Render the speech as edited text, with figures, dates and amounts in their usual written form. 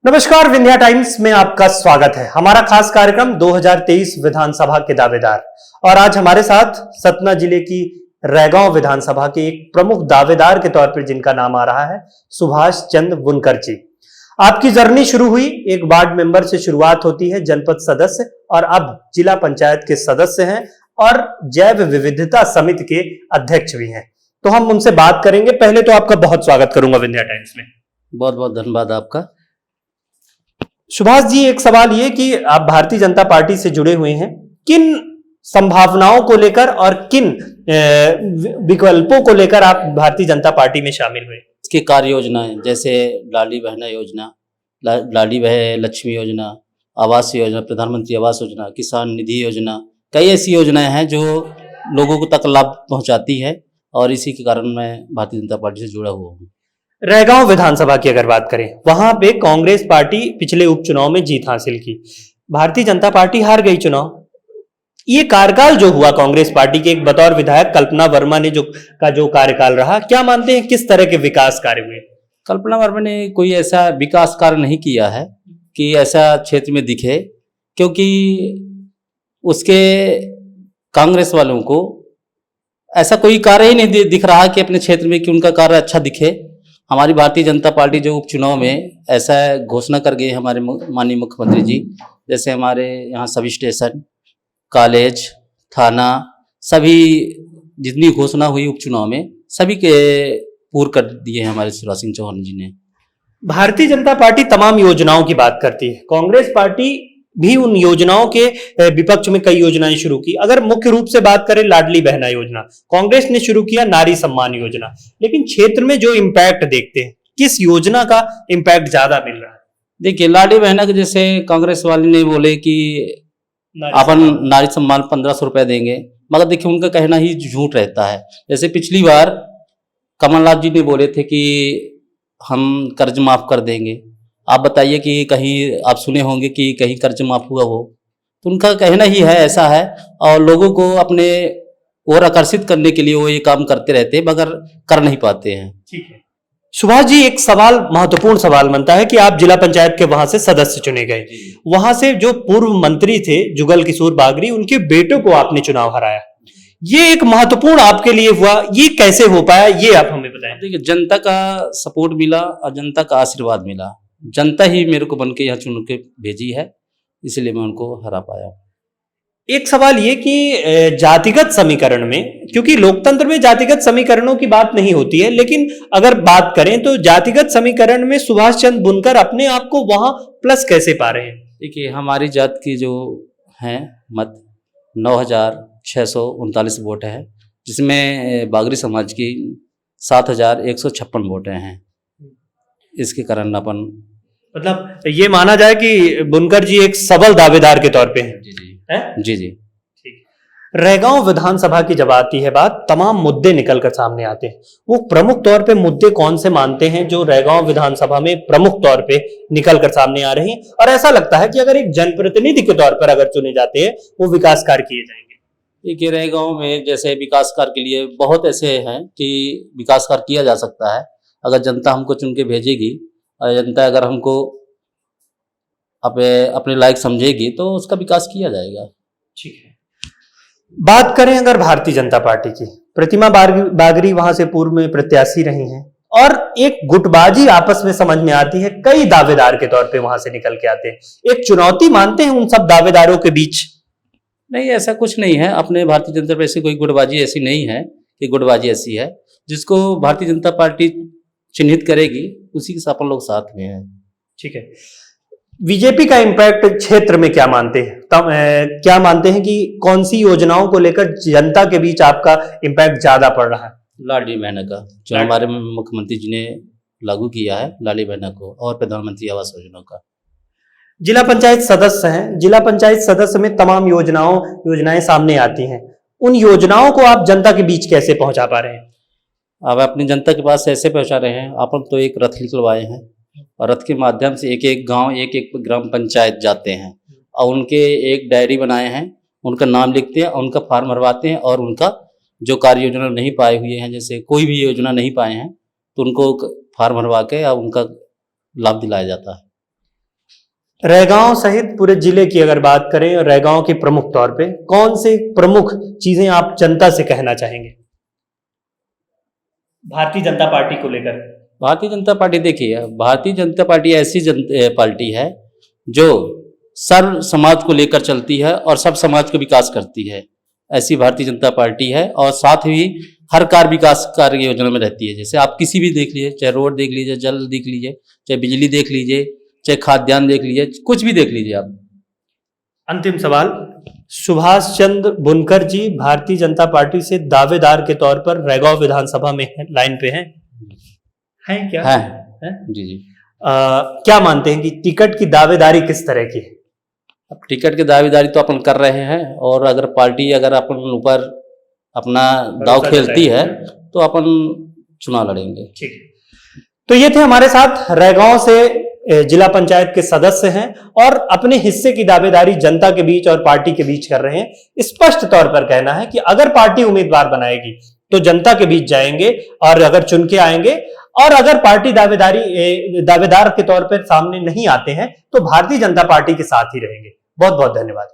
नमस्कार, विंध्या टाइम्स में आपका स्वागत है। हमारा खास कार्यक्रम 2023 विधानसभा के दावेदार, और आज हमारे साथ सतना जिले की रैगांव विधानसभा के एक प्रमुख दावेदार के तौर पर जिनका नाम आ रहा है सुभाष चंद्र बुनकर जी। आपकी जर्नी शुरू हुई एक वार्ड मेंबर से, शुरुआत होती है जनपद सदस्य और अब जिला पंचायत के सदस्य हैं और जैव विविधता समिति के अध्यक्ष भी हैं। तो हम उनसे बात करेंगे। पहले तो आपका बहुत स्वागत करूंगा विंध्या टाइम्स में। बहुत बहुत धन्यवाद आपका। सुभाष जी, एक सवाल ये कि आप भारतीय जनता पार्टी से जुड़े हुए हैं, किन संभावनाओं को लेकर और किन विकल्पों को लेकर आप भारतीय जनता पार्टी में शामिल हुए? इसकी कार्य योजनाएं जैसे लाडली बहना योजना, लाडली बहन लक्ष्मी योजना, आवास योजना, प्रधानमंत्री आवास योजना, किसान निधि योजना, कई ऐसी योजनाएं हैं जो लोगों को तक लाभ पहुंचाती है और इसी के कारण मैं भारतीय जनता पार्टी से जुड़ा हुआ हूँ। रैगांव विधानसभा की अगर बात करें, वहां पे कांग्रेस पार्टी पिछले उपचुनाव में जीत हासिल की, भारतीय जनता पार्टी हार गई चुनाव। ये कार्यकाल जो हुआ कांग्रेस पार्टी के एक बतौर विधायक कल्पना वर्मा ने जो कार्यकाल रहा, क्या मानते हैं किस तरह के विकास कार्य हुए? कल्पना वर्मा ने कोई ऐसा विकास कार्य नहीं किया है कि ऐसा क्षेत्र में दिखे, क्योंकि उसके कांग्रेस वालों को ऐसा कोई कार्य ही नहीं दिख रहा कि अपने क्षेत्र में कि उनका कार्य अच्छा दिखे। हमारी भारतीय जनता पार्टी जो उपचुनाव में ऐसा घोषणा कर गए हमारे माननीय मुख्यमंत्री जी, जैसे हमारे यहाँ सभी स्टेशन, कॉलेज, थाना, सभी जितनी घोषणा हुई उपचुनाव में सभी के पूर्ण कर दिए हैं हमारे शिवराज सिंह चौहान जी ने। भारतीय जनता पार्टी तमाम योजनाओं की बात करती है, कांग्रेस पार्टी भी उन योजनाओं के विपक्ष में कई योजनाएं शुरू की। अगर मुख्य रूप से बात करें लाडली बहना योजना, कांग्रेस ने शुरू किया नारी सम्मान योजना, लेकिन क्षेत्र में जो इम्पैक्ट देखते हैं, किस योजना का इम्पैक्ट ज्यादा मिल रहा है? देखिए, लाडली बहना के जैसे कांग्रेस वाले ने बोले कि अपन नारी सम्मान 1500 रुपए देंगे, मगर देखिए उनका कहना ही झूठ रहता है। जैसे पिछली बार कमलनाथ जी ने बोले थे कि हम कर्ज माफ कर देंगे, आप बताइए कि कहीं आप सुने होंगे कि कहीं कर्ज माफ हुआ हो? तो उनका कहना ही है ऐसा है, और लोगों को अपने और आकर्षित करने के लिए वो ये काम करते रहते हैं मगर कर नहीं पाते हैं। ठीक है सुभाष जी, एक सवाल महत्वपूर्ण सवाल बनता है कि आप जिला पंचायत के वहां से सदस्य चुने गए, वहां से जो पूर्व मंत्री थे जुगल किशोर बागरी, उनके बेटों को आपने चुनाव हराया। ये एक महत्वपूर्ण आपके लिए हुआ, ये कैसे हो पाया, ये आप हमें बताएं। देखिए, जनता का सपोर्ट मिला और जनता का आशीर्वाद मिला। जनता ही मेरे को बन के यहाँ चुन के भेजी है, इसलिए मैं उनको हरा पाया। एक सवाल ये कि जातिगत समीकरण में, क्योंकि लोकतंत्र में जातिगत समीकरणों की बात नहीं होती है, लेकिन अगर बात करें तो जातिगत समीकरण में सुभाष चंद्र बुनकर अपने आप को वहां प्लस कैसे पा रहे हैं? देखिए, हमारी जात की जो हैं मत 9639 वोट है, जिसमें बागरी समाज की 7156 वोटें हैं। इसके कारण अपन मतलब ये माना जाए कि बुनकर जी एक सबल दावेदार के तौर पे हैं। जी जी है? जी जी। ठीक। रैगांव विधानसभा की जब आती है बात, तमाम मुद्दे निकल कर सामने आते हैं। वो प्रमुख तौर पे मुद्दे कौन से मानते हैं जो रैगांव विधानसभा में प्रमुख तौर पे निकल कर सामने आ रहे हैं, और ऐसा लगता है कि अगर एक जनप्रतिनिधि के तौर पर अगर चुने जाते हैं वो विकास कार्य किए जाएंगे? देखिए, रैगांव में जैसे विकास कार्य के लिए बहुत ऐसे हैं कि विकास कार्य किया जा सकता है। अगर जनता हमको चुन के भेजेगी और जनता अगर हमको अपने लायक समझेगी तो उसका विकास किया जाएगा। ठीक है। बात करें अगर भारतीय जनता पार्टी की, प्रतिमा बागरी वहां से पूर्व में प्रत्याशी रही हैं, और एक गुटबाजी आपस में समझ में आती है, कई दावेदार के तौर पे वहां से निकल के आते हैं। एक चुनौती मानते हैं उन सब दावेदारों के बीच? नहीं, ऐसा कुछ नहीं है। अपने भारतीय जनता पार्टी कोई गुटबाजी ऐसी नहीं है कि गुटबाजी ऐसी है। जिसको भारतीय जनता पार्टी चिन्हित करेगी उसी के साथ अपन लोग साथ में हैं। ठीक है। बीजेपी का इम्पैक्ट क्षेत्र में क्या मानते हैं? क्या मानते हैं कि कौन सी योजनाओं को लेकर जनता के बीच आपका इम्पैक्ट ज्यादा पड़ रहा है? लाडली बहना का, जो हमारे मुख्यमंत्री जी ने लागू किया है, लाडली बहना को, और प्रधानमंत्री आवास योजना का। जिला पंचायत सदस्य हैं, जिला पंचायत सदस्य में तमाम योजनाएं सामने आती हैं, उन योजनाओं को आप जनता के बीच कैसे पहुंचा पा रहे हैं? अब अपनी जनता के पास ऐसे पहुंचा रहे हैं, अपन तो एक रथ निकलवाए हैं और रथ के माध्यम से एक एक गांव, एक एक ग्राम पंचायत जाते हैं और उनके एक डायरी बनाए हैं, उनका नाम लिखते हैं, उनका फॉर्म भरवाते हैं और उनका जो कार्य योजना नहीं पाए हुए हैं, जैसे कोई भी योजना नहीं पाए हैं, तो उनको फार्म भरवा के अब उनका लाभ दिलाया जाता है। रैगांव सहित पूरे जिले की अगर बात करें, रैगांव के प्रमुख तौर पे कौन से प्रमुख चीजें आप जनता से कहना चाहेंगे भारतीय जनता पार्टी को लेकर? भारतीय जनता पार्टी, देखिए, भारतीय जनता पार्टी ऐसी पार्टी है जो सर्व समाज को लेकर चलती है और सब समाज को विकास करती है। ऐसी भारतीय जनता पार्टी है और साथ ही हर कार्य विकास कार्य योजना में रहती है। जैसे आप किसी भी देख लीजिए, चाहे रोड देख लीजिए, जल देख लीजिए, चाहे बिजली देख लीजिए, चाहे खाद्यान्न देख लीजिए, कुछ भी देख लीजिए आप। अंतिम सवाल, सुभाष चंद्र बुनकर जी भारतीय जनता पार्टी से दावेदार के तौर पर रैगांव विधानसभा में लाइन पे हैं क्या? है जी जी। क्या मानते हैं कि टिकट की दावेदारी किस तरह की है? अब टिकट की दावेदारी तो अपन कर रहे हैं, और अगर पार्टी अगर अपन ऊपर अपना दाव खेलती है तो अपन चुनाव लड़ेंगे। ठीक है, तो ये थे हमारे साथ रैगांव से जिला पंचायत के सदस्य हैं और अपने हिस्से की दावेदारी जनता के बीच और पार्टी के बीच कर रहे हैं। स्पष्ट तौर पर कहना है कि अगर पार्टी उम्मीदवार बनाएगी तो जनता के बीच जाएंगे, और अगर चुन के आएंगे, और अगर पार्टी दावेदार के तौर पर सामने नहीं आते हैं तो भारतीय जनता पार्टी के साथ ही रहेंगे। बहुत बहुत धन्यवाद।